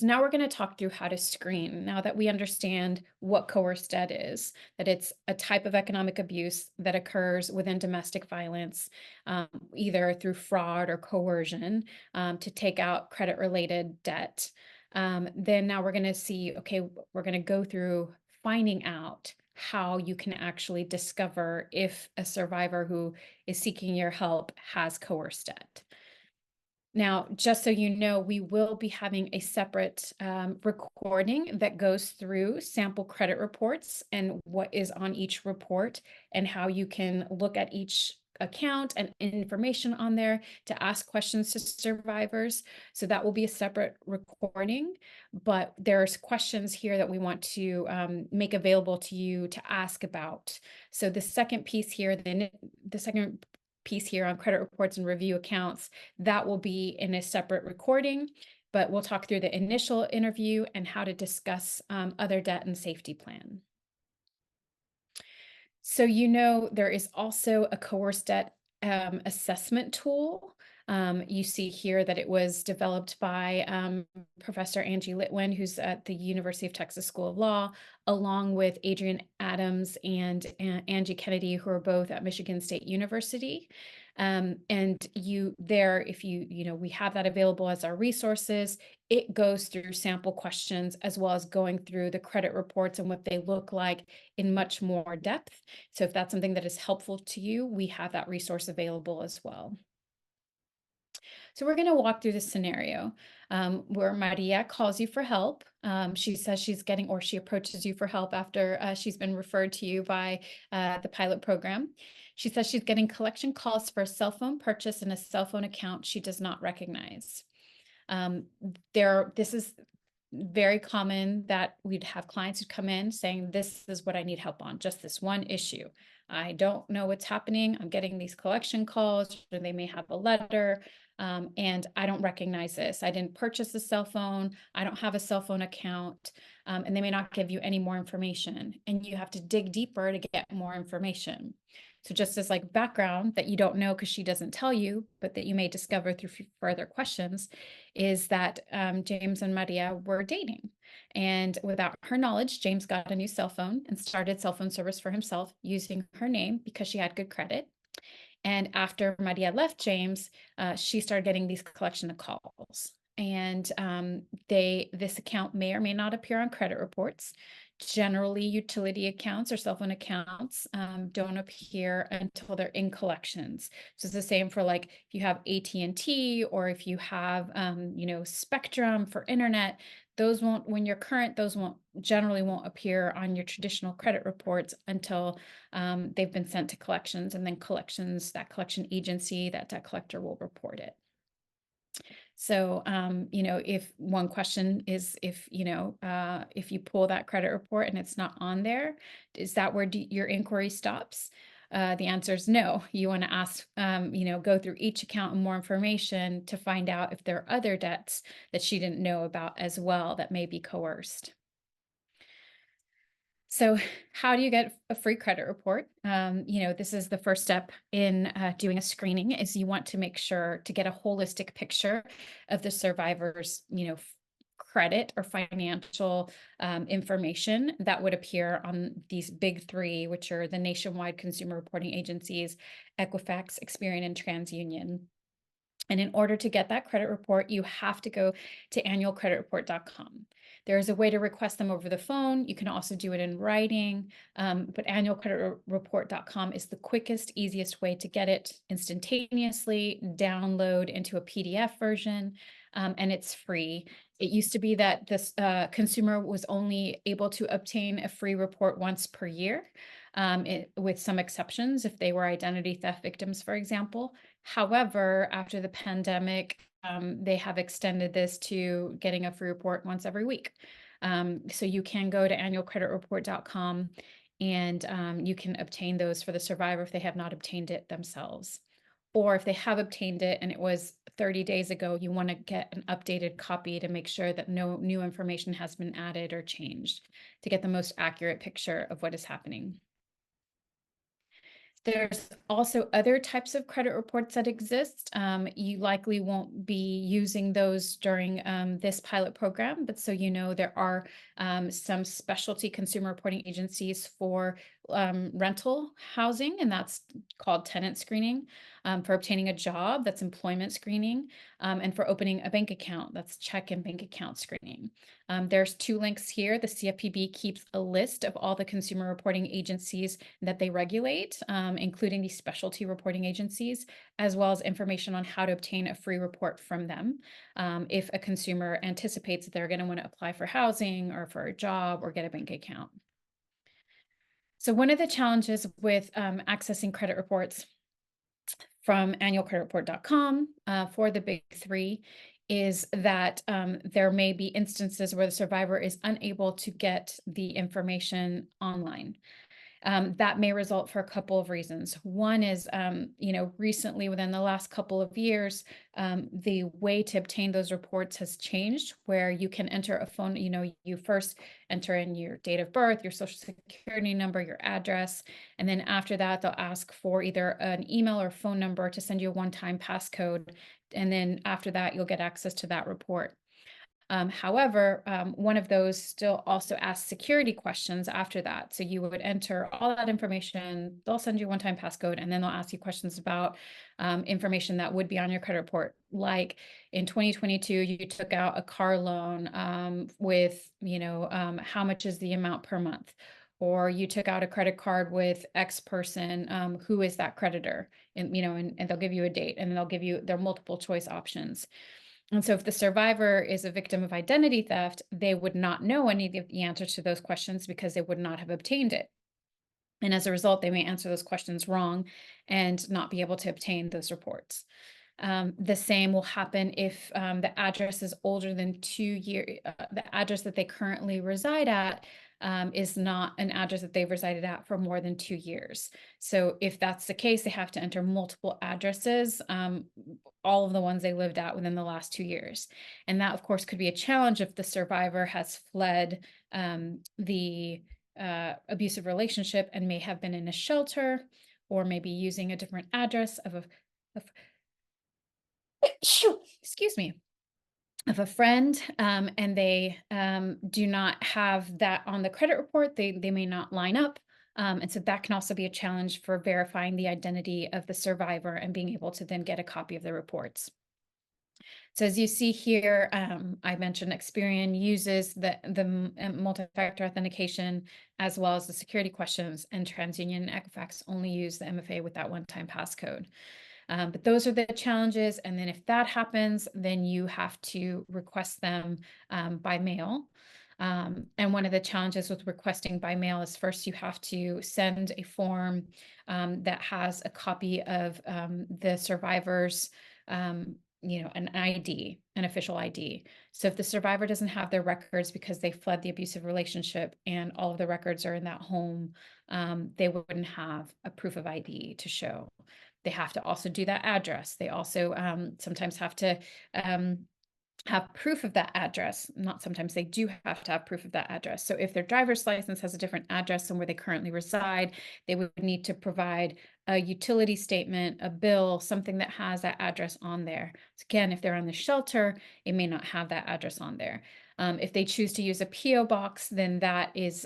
So now we're going to talk through how to screen. Now that we understand what coerced debt is, that it's a type of economic abuse that occurs within domestic violence, um, either through fraud or coercion, to take out credit-related debt. Then now we're going to see, okay, we're going to go through finding out how you can actually discover if a survivor who is seeking your help has coerced debt. Now, just so you know, we will be having a separate recording that goes through sample credit reports and what is on each report and how you can look at each account and information on there to ask questions to survivors. So that will be a separate recording, but there's questions here that we want to make available to you to ask about. So the second piece here, the second piece here on credit reports and review accounts, that will be in a separate recording, but we'll talk through the initial interview and how to discuss other debt and safety plan. So there is also a coerced debt assessment tool. You see here that it was developed by Professor Angie Litwin, who's at the University of Texas School of Law, along with Adrian Adams and Angie Kennedy, who are both at Michigan State University. And if we have that available as our resources. It goes through sample questions as well as going through the credit reports and what they look like in much more depth. So if that's something that is helpful to you, we have that resource available as well. So we're going to walk through this scenario where Maria calls you for help. She says she approaches you for help after she's been referred to you by the pilot program. She says she's getting collection calls for a cell phone purchase and a cell phone account she does not recognize. This is very common that we'd have clients who come in saying, this is what I need help on, just this one issue. I don't know what's happening. I'm getting these collection calls, or they may have a letter, and I don't recognize this. I didn't purchase a cell phone. I don't have a cell phone account, and they may not give you any more information. And you have to dig deeper to get more information. So just as like background that you don't know because she doesn't tell you, but that you may discover through further questions, is that James and Maria were dating. And without her knowledge, James got a new cell phone and started cell phone service for himself using her name because she had good credit. And after Maria left James, she started getting these collection of calls. And this account may or may not appear on credit reports. Generally, utility accounts or cell phone accounts don't appear until they're in collections. So it's the same for like if you have AT&T or if you have Spectrum for internet. Those won't, when you're current, those generally won't appear on your traditional credit reports until they've been sent to collections, and then that collection agency, that debt collector will report it. So, if one question is if you pull that credit report and it's not on there, is that where your inquiry stops? The answer is no. You want to ask, go through each account and more information to find out if there are other debts that she didn't know about as well that may be coerced. So how do you get a free credit report? This is the first step in doing a screening, is you want to make sure to get a holistic picture of the survivor's, credit or financial information that would appear on these big three, which are the nationwide consumer reporting agencies, Equifax, Experian, and TransUnion. And in order to get that credit report, you have to go to annualcreditreport.com. There is a way to request them over the phone. You can also do it in writing, but annualcreditreport.com is the quickest, easiest way to get it instantaneously, download into a PDF version, and it's free. It used to be that this consumer was only able to obtain a free report once per year, with some exceptions if they were identity theft victims, for example. However, after the pandemic, they have extended this to getting a free report once every week. So you can go to annualcreditreport.com and you can obtain those for the survivor if they have not obtained it themselves. Or if they have obtained it and it was 30 days ago, you want to get an updated copy to make sure that no new information has been added or changed to get the most accurate picture of what is happening. There's also other types of credit reports that exist. You likely won't be using those during this pilot program, but so you know, there are some specialty consumer reporting agencies for rental housing, and that's called tenant screening. For obtaining a job, that's employment screening, and for opening a bank account, that's check and bank account screening. There's two links here. The CFPB keeps a list of all the consumer reporting agencies that they regulate, including these specialty reporting agencies, as well as information on how to obtain a free report from them if a consumer anticipates that they're going to want to apply for housing or for a job or get a bank account. So one of the challenges with accessing credit reports from annualcreditreport.com for the big three is that there may be instances where the survivor is unable to get the information online. That may result for a couple of reasons. One is, recently within the last couple of years, the way to obtain those reports has changed, where you can enter a phone, you first enter in your date of birth, your social security number, your address, and then after that, they'll ask for either an email or phone number to send you a one-time passcode. And then after that, you'll get access to that report. However, one of those still also asks security questions after that. So you would enter all that information, they'll send you a one-time passcode, and then they'll ask you questions about information that would be on your credit report. Like in 2022, you took out a car loan with, how much is the amount per month? Or you took out a credit card with X person, who is that creditor? And, and they'll give you a date, and they'll give you their multiple choice options. And so if the survivor is a victim of identity theft, they would not know any of the answers to those questions because they would not have obtained it. And as a result, they may answer those questions wrong and not be able to obtain those reports. The same will happen if the address is older than 2 years. The address that they currently reside at is not an address that they've resided at for more than 2 years. So if that's the case, they have to enter multiple addresses, all of the ones they lived at within the last 2 years. And that, of course, could be a challenge if the survivor has fled the abusive relationship and may have been in a shelter, or maybe using a different address of excuse me, of a friend, and they do not have that on the credit report. They may not line up. And so that can also be a challenge for verifying the identity of the survivor and being able to then get a copy of the reports. So as you see here, I mentioned Experian uses the multi-factor authentication as well as the security questions, and TransUnion and Equifax only use the MFA with that one-time passcode. But those are the challenges. And then if that happens, then you have to request them by mail. And one of the challenges with requesting by mail is first you have to send a form that has a copy of the survivor's an ID, an official ID. So if the survivor doesn't have their records because they fled the abusive relationship and all of the records are in that home, they wouldn't have a proof of ID to show. They have to also do that address. They also sometimes have to have proof of that address. Not sometimes, they do have to have proof of that address. So if their driver's license has a different address than where they currently reside, they would need to provide a utility statement, a bill, something that has that address on there. So again, if they're on the shelter, it may not have that address on there. If they choose to use a PO box, then that is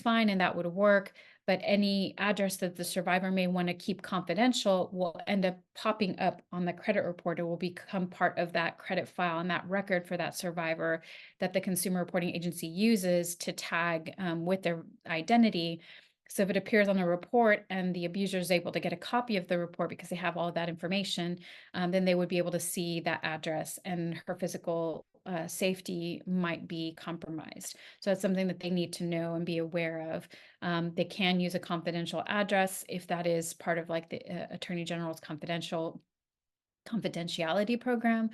fine and that would work. But any address that the survivor may want to keep confidential will end up popping up on the credit report. It will become part of that credit file and that record for that survivor that the consumer reporting agency uses to tag with their identity. So if it appears on a report and the abuser is able to get a copy of the report because they have all of that information, then they would be able to see that address, and her physical safety might be compromised. So that's something that they need to know and be aware of. They can use a confidential address if that is part of like the Attorney General's confidentiality program,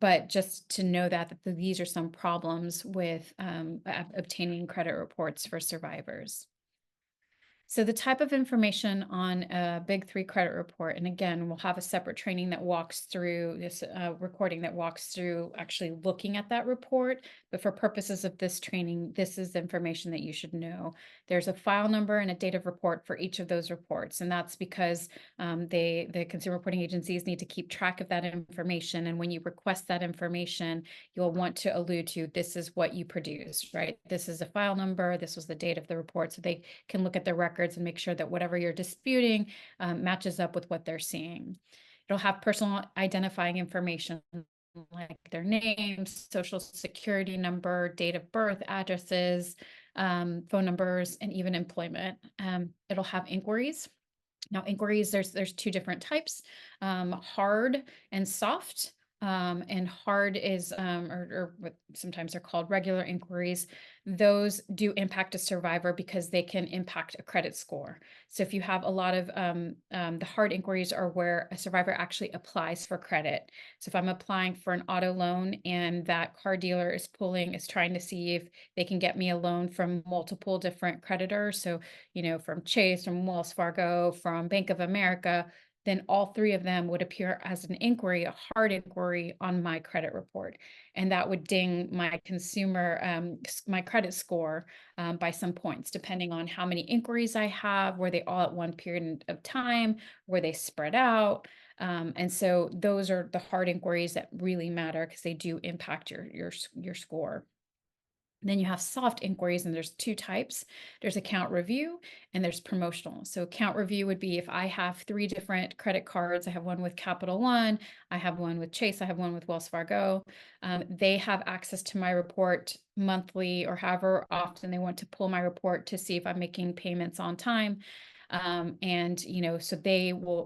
but just to know that these are some problems with obtaining credit reports for survivors. So the type of information on a Big Three credit report, and again, we'll have a separate training that walks through this recording that walks through actually looking at that report. But for purposes of this training, this is the information that you should know. There's a file number and a date of report for each of those reports, and that's because the consumer reporting agencies need to keep track of that information. And when you request that information, you'll want to allude to this is what you produced, right? This is a file number. This was the date of the report, so they can look at the records and make sure that whatever you're disputing matches up with what they're seeing. It'll have personal identifying information like their name, social security number, date of birth, addresses, phone numbers, and even employment. It'll have inquiries. Now, inquiries, there's two different types, hard and soft. And hard is, or what sometimes they're called regular inquiries. Those do impact a survivor because they can impact a credit score. So if you have a lot of, the hard inquiries are where a survivor actually applies for credit. So if I'm applying for an auto loan and that car dealer is trying to see if they can get me a loan from multiple different creditors. So, from Chase, from Wells Fargo, from Bank of America, then all three of them would appear as an inquiry, a hard inquiry on my credit report. And that would ding my my credit score by some points, depending on how many inquiries I have, were they all at one period of time, were they spread out? And so those are the hard inquiries that really matter because they do impact your score. Then you have soft inquiries, and there's two types. There's account review and there's promotional. So account review would be if I have three different credit cards. I have one with Capital One, I have one with Chase, I have one with Wells Fargo. They have access to my report monthly or however often they want to pull my report to see if I'm making payments on time. So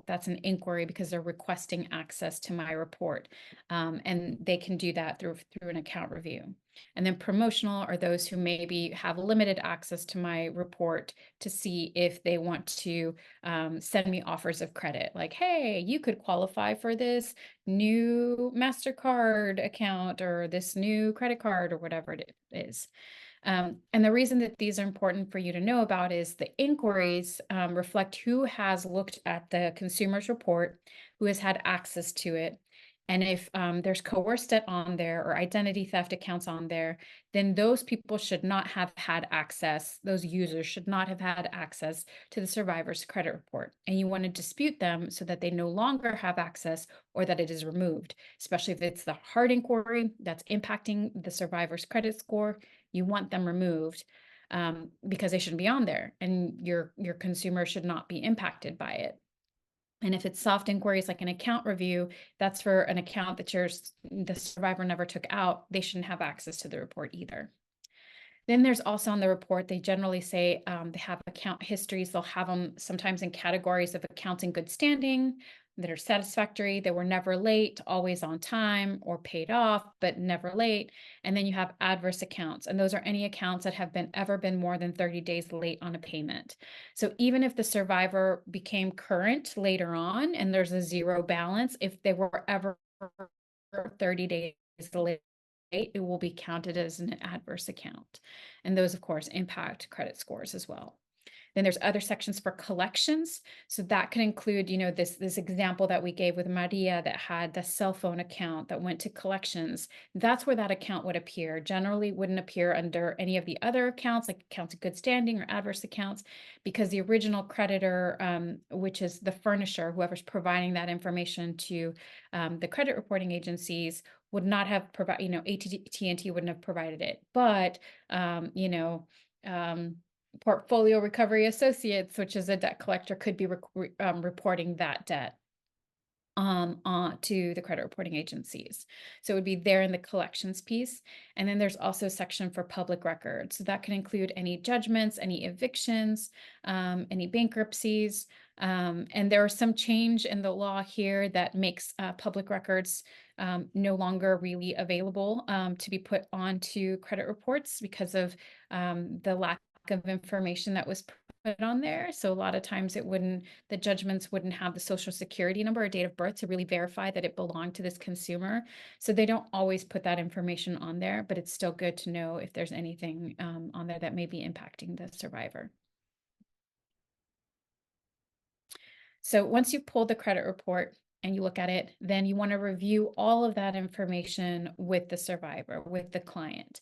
that's an inquiry because they're requesting access to my report. And they can do that through an account review. And then promotional are those who maybe have limited access to my report to see if they want to send me offers of credit. Like, hey, you could qualify for this new MasterCard account or this new credit card or whatever it is. And the reason that these are important for you to know about is the inquiries reflect who has looked at the consumer's report, who has had access to it. And if there's coerced debt on there or identity theft accounts on there, then those people should not have had access. Those users should not have had access to the survivor's credit report. And you want to dispute them so that they no longer have access or that it is removed, especially if it's the hard inquiry that's impacting the survivor's credit score. You want them removed because they shouldn't be on there, and your consumer should not be impacted by it. And if it's soft inquiries like an account review, that's for an account that the survivor never took out. They shouldn't have access to the report either. Then there's also on the report, they generally say they have account histories. They'll have them sometimes in categories of accounts in good standing, that are satisfactory, that were never late, always on time, or paid off, but never late. And then you have adverse accounts. And those are any accounts that have ever been more than 30 days late on a payment. So even if the survivor became current later on and there's a zero balance, if they were ever 30 days late, it will be counted as an adverse account. And those, of course, impact credit scores as well. Then there's other sections for collections. So that can include, this example that we gave with Maria that had the cell phone account that went to collections. That's where that account would appear. Generally wouldn't appear under any of the other accounts, like accounts of good standing or adverse accounts, because the original creditor, which is the furnisher, whoever's providing that information to the credit reporting agencies, would not have provided, AT&T wouldn't have provided it. But, Portfolio Recovery Associates, which is a debt collector, could be reporting that debt to the credit reporting agencies. So it would be there in the collections piece. And then there's also a section for public records. So that can include any judgments, any evictions, any bankruptcies. And there are some change in the law here that makes public records no longer really available to be put onto credit reports because of the lack of information that was put on there. So a lot of times the judgments wouldn't have the social security number or date of birth to really verify that it belonged to this consumer. So they don't always put that information on there, but it's still good to know if there's anything on there that may be impacting the survivor. So once you pull the credit report and you look at it, then you want to review all of that information with the survivor, with the client.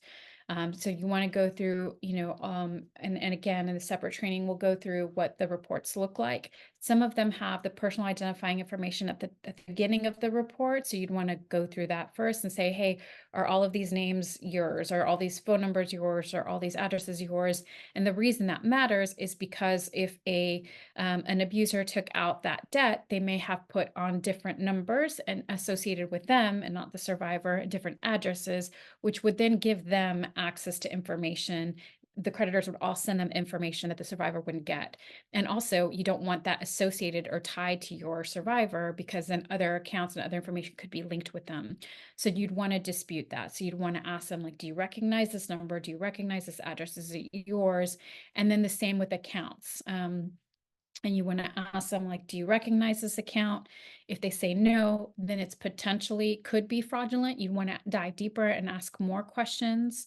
So you want to go through, and again, in the separate training, we'll go through what the reports look like. Some of them have the personal identifying information at the beginning of the report. So you'd want to go through that first and say, hey, are all of these names yours? Are all these phone numbers yours? Are all these addresses yours? And the reason that matters is because if an abuser took out that debt, they may have put on different numbers and associated with them and not the survivor, different addresses, which would then give them access to information. The creditors would all send them information that the survivor wouldn't get. And also, you don't want that associated or tied to your survivor, because then other accounts and other information could be linked with them. So you'd want to dispute that. So you'd want to ask them, like, do you recognize this number? Do you recognize this address? Is it yours? And then the same with accounts. And you want to ask them, like, do you recognize this account? If they say no, then it's potentially could be fraudulent. You want to dive deeper and ask more questions.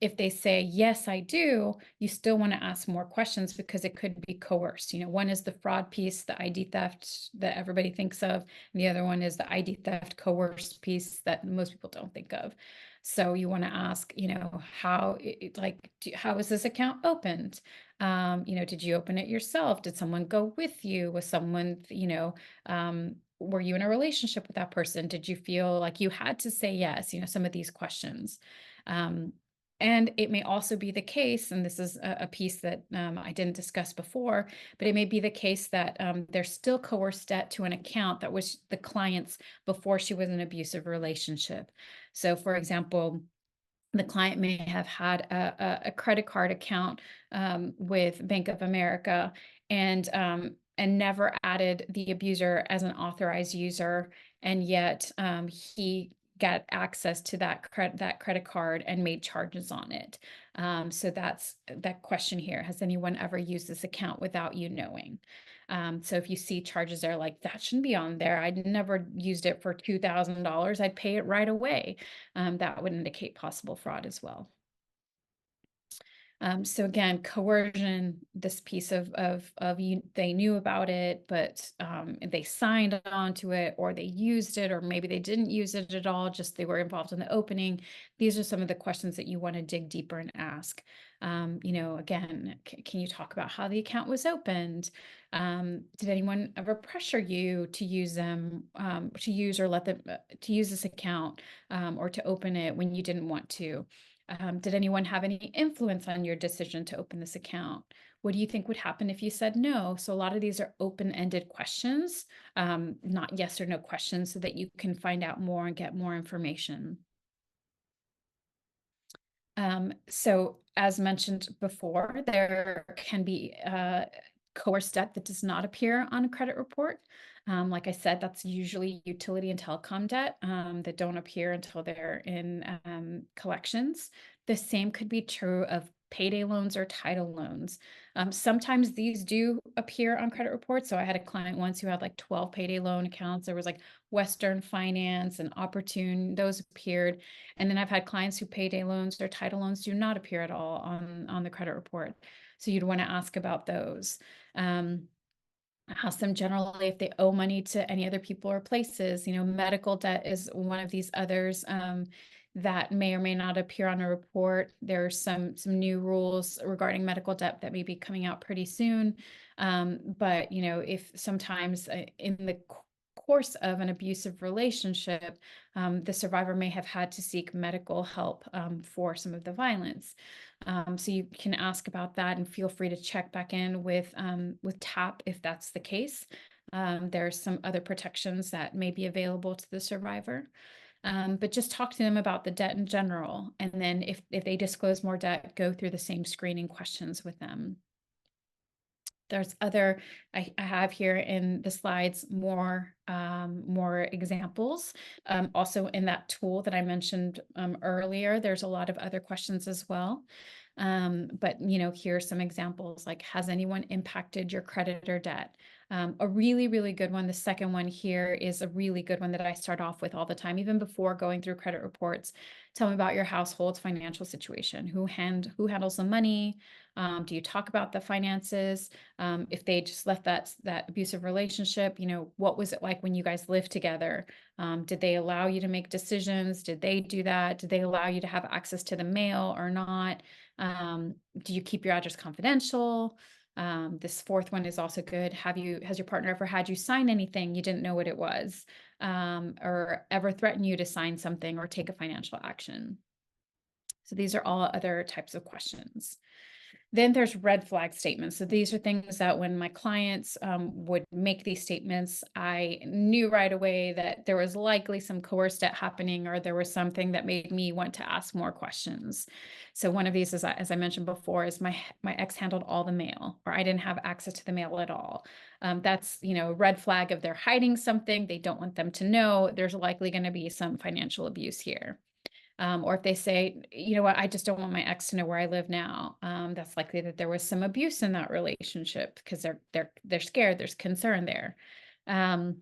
If they say, yes, I do, you still want to ask more questions, because it could be coerced. One is the fraud piece, the ID theft that everybody thinks of. And the other one is the ID theft coerced piece that most people don't think of. So you want to ask, how is this account opened? Did you open it yourself? Did someone go with you? Was someone, were you in a relationship with that person? Did you feel like you had to say yes? Some of these questions. And it may also be the case, and this is a piece that I didn't discuss before, but it may be the case that there's still coerced debt to an account that was the client's before she was in an abusive relationship. So, for example, the client may have had a credit card account with Bank of America, and never added the abuser as an authorized user, and yet he got access to that credit card and made charges on it. So that's that question here: has anyone ever used this account without you knowing? So if you see charges there, like, that shouldn't be on there, I'd never used it for $2,000, I'd pay it right away. That would indicate possible fraud as well. So again, coercion, this piece of you, they knew about it, but they signed on to it, or they used it, or maybe they didn't use it at all, just they were involved in the opening. These are some of the questions that you want to dig deeper and ask. Again, can you talk about how the account was opened? Did anyone ever pressure you to use them, to use or let them to use this account, or to open it when you didn't want to? Did anyone have any influence on your decision to open this account? What do you think would happen if you said no? So a lot of these are open-ended questions, not yes or no questions, so that you can find out more and get more information. So as mentioned before, there can be coerced debt that does not appear on a credit report. Like I said, that's usually utility and telecom debt that don't appear until they're in collections. The same could be true of payday loans or title loans. Sometimes these do appear on credit reports. So I had a client once who had like 12 payday loan accounts. There was like Western Finance and Opportune, those appeared. And then I've had clients who payday loans or title loans do not appear at all on the credit report. So you'd want to ask about those. Ask them generally if they owe money to any other people or places. Medical debt is one of these others that may or may not appear on a report. There's some new rules regarding medical debt that may be coming out pretty soon. But if sometimes in the course of an abusive relationship, the survivor may have had to seek medical help for some of the violence. So you can ask about that, and feel free to check back in with TAP if that's the case. There's some other protections that may be available to the survivor. But just talk to them about the debt in general. And then if they disclose more debt, go through the same screening questions with them. There's other, I have here in the slides more examples. Also in that tool that I mentioned earlier, there's a lot of other questions as well. But here are some examples, like, has anyone impacted your credit or debt? A really, really good one. The second one here is a really good one that I start off with all the time, even before going through credit reports. Tell me about your household's financial situation. Who handles the money? Do you talk about the finances? If they just left that abusive relationship, what was it like when you guys lived together? Did they allow you to make decisions? Did they do that? Did they allow you to have access to the mail or not? Do you keep your address confidential? This fourth one is also good. Has your partner ever had you sign anything you didn't know what it was, or ever threaten you to sign something or take a financial action? So these are all other types of questions. Then there's red flag statements. So these are things that when my clients would make these statements, I knew right away that there was likely some coerced debt happening, or there was something that made me want to ask more questions. So one of these is, as I mentioned before, is my ex handled all the mail, or I didn't have access to the mail at all. That's a red flag of they're hiding something. They don't want them to know. There's likely going to be some financial abuse here. Or if they say, you know what, I just don't want my ex to know where I live now. That's likely that there was some abuse in that relationship because they're scared. There's concern there. Um,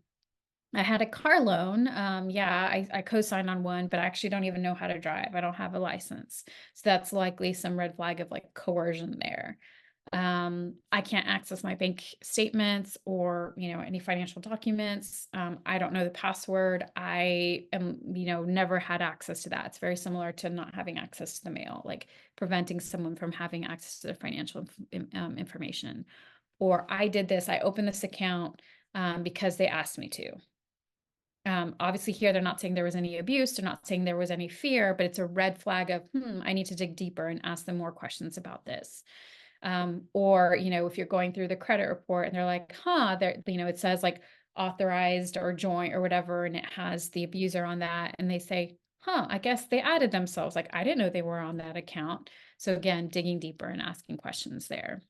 I had a car loan. Yeah, I co-signed on one, but I actually don't even know how to drive. I don't have a license. So that's likely some red flag of like coercion there. I can't access my bank statements or, any financial documents. I don't know the password. I am, never had access to that. It's very similar to not having access to the mail, like preventing someone from having access to the financial information. Or I did this, I opened this account because they asked me to. Obviously here, they're not saying there was any abuse. They're not saying there was any fear, but it's a red flag of, I need to dig deeper and ask them more questions about this. Or, if you're going through the credit report and they're like, it says like authorized or joint or whatever, and it has the abuser on that. And they say, I guess they added themselves. Like, I didn't know they were on that account. So again, digging deeper and asking questions there.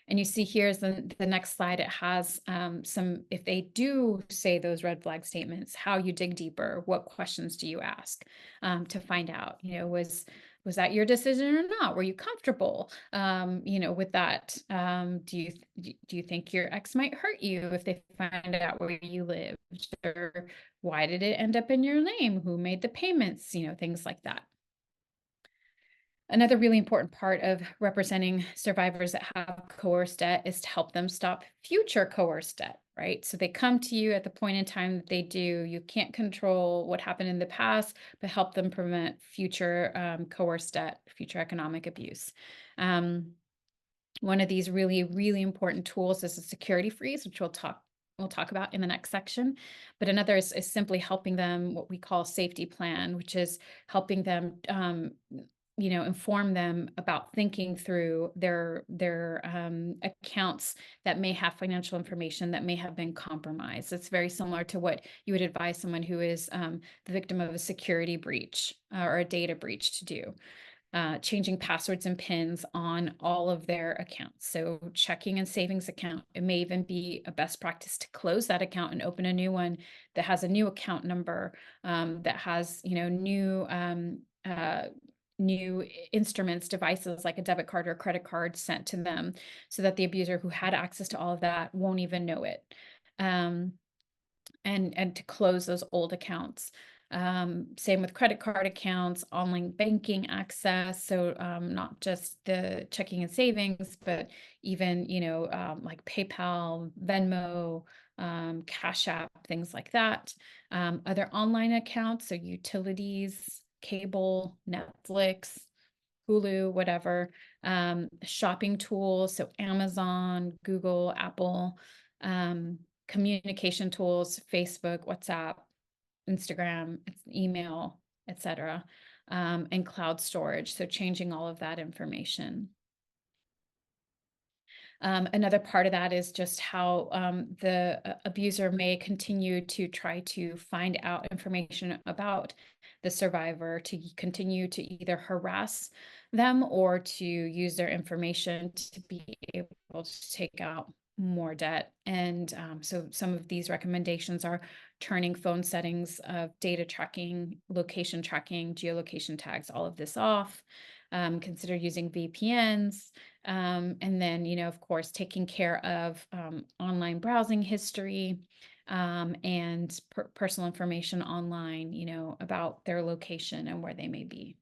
And you see here's the next slide. It has if they do say those red flag statements, how you dig deeper, what questions do you ask to find out, was that your decision or not? Were you comfortable, with that? Do you think your ex might hurt you if they find out where you lived? Or why did it end up in your name? Who made the payments? Things like that. Another really important part of representing survivors that have coerced debt is to help them stop future coerced debt, right? So they come to you at the point in time that they do. You can't control what happened in the past, but help them prevent future coerced debt, future economic abuse. One of these really, really important tools is a security freeze, which we'll talk about in the next section. But another is simply helping them what we call safety plan, which is helping them inform them about thinking through their accounts that may have financial information that may have been compromised. It's very similar to what you would advise someone who is the victim of a security breach or a data breach to do. Changing passwords and PINs on all of their accounts. So checking and savings account, it may even be a best practice to close that account and open a new one that has a new account number, that has, new instruments, devices like a debit card or a credit card sent to them so that the abuser who had access to all of that won't even know it. And to close those old accounts. Same with credit card accounts, online banking access. So not just the checking and savings, but even, like PayPal, Venmo, Cash App, things like that. Other online accounts, so utilities, cable, Netflix, Hulu, whatever. Shopping tools, so Amazon, Google, Apple. Communication tools, Facebook, WhatsApp, Instagram, email, etc., and cloud storage. So changing all of that information. Another part of that is just how the abuser may continue to try to find out information about the survivor to continue to either harass them or to use their information to be able to take out more debt. And so some of these recommendations are turning phone settings of data tracking, location tracking, geolocation tags, all of this off. Consider using VPNs. And then, of course, taking care of online browsing history, and personal information online, about their location and where they may be.